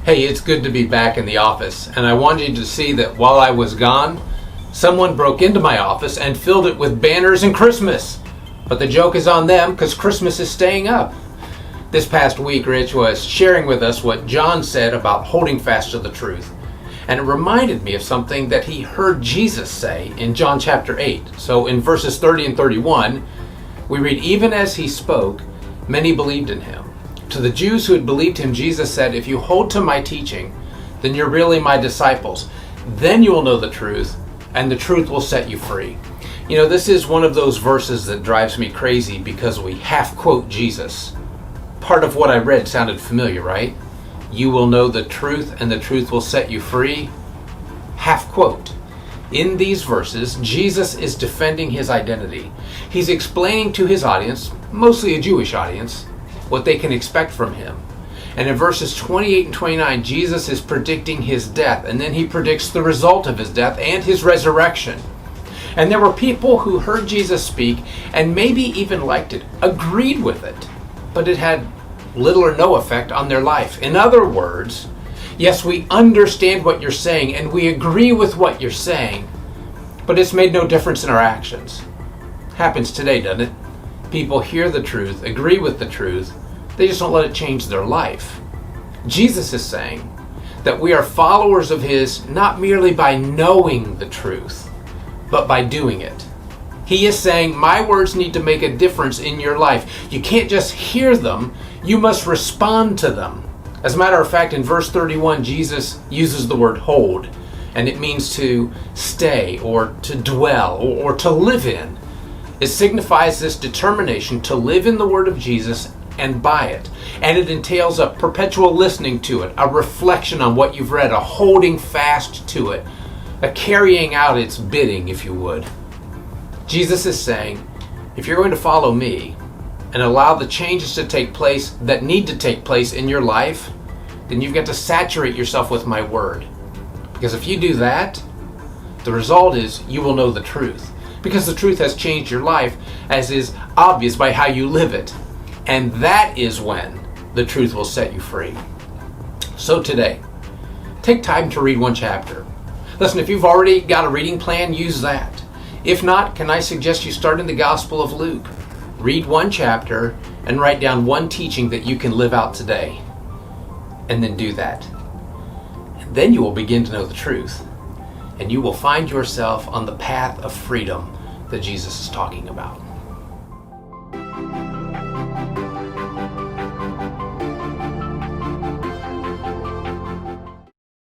Hey, it's good to be back in the office, and I wanted you to see that while I was gone, someone broke into my office and filled it with banners and Christmas. But the joke is on them because Christmas is staying up. This past week, Rich was sharing with us what John said about holding fast to the truth. And it reminded me of something that he heard Jesus say in John chapter 8. So in verses 30 and 31, we read, "Even as he spoke, many believed in him. To the Jews who had believed him, Jesus said, 'If you hold to my teaching, then you're really my disciples. Then you will know the truth, and the truth will set you free.'" You know, this is one of those verses that drives me crazy because we half quote Jesus. Part of what I read sounded familiar, right? You will know the truth, and the truth will set you free. Half quote. In these verses, Jesus is defending his identity. He's explaining to his audience, mostly a Jewish audience, what they can expect from him. And in verses 28 and 29, Jesus is predicting his death, and then he predicts the result of his death and his resurrection. And there were people who heard Jesus speak and maybe even liked it, agreed with it, but it had little or no effect on their life. In other words, yes, we understand what you're saying and we agree with what you're saying, but it's made no difference in our actions. Happens today, doesn't it? People hear the truth, agree with the truth, they just don't let it change their life. Jesus is saying that we are followers of his not merely by knowing the truth, but by doing it. He is saying, my words need to make a difference in your life. You can't just hear them, you must respond to them. As a matter of fact, in verse 31, Jesus uses the word hold, and it means to stay or to dwell or to live in. It signifies this determination to live in the word of Jesus and by it. And it entails a perpetual listening to it, a reflection on what you've read, a holding fast to it, a carrying out its bidding, if you would. Jesus is saying, if you're going to follow me and allow the changes to take place that need to take place in your life, then you've got to saturate yourself with my word. Because if you do that, the result is you will know the truth. Because the truth has changed your life, as is obvious by how you live it. And that is when the truth will set you free. So today, take time to read one chapter. Listen, if you've already got a reading plan, use that. If not, can I suggest you start in the Gospel of Luke? Read one chapter and write down one teaching that you can live out today. And then do that. And then you will begin to know the truth. And you will find yourself on the path of freedom that Jesus is talking about.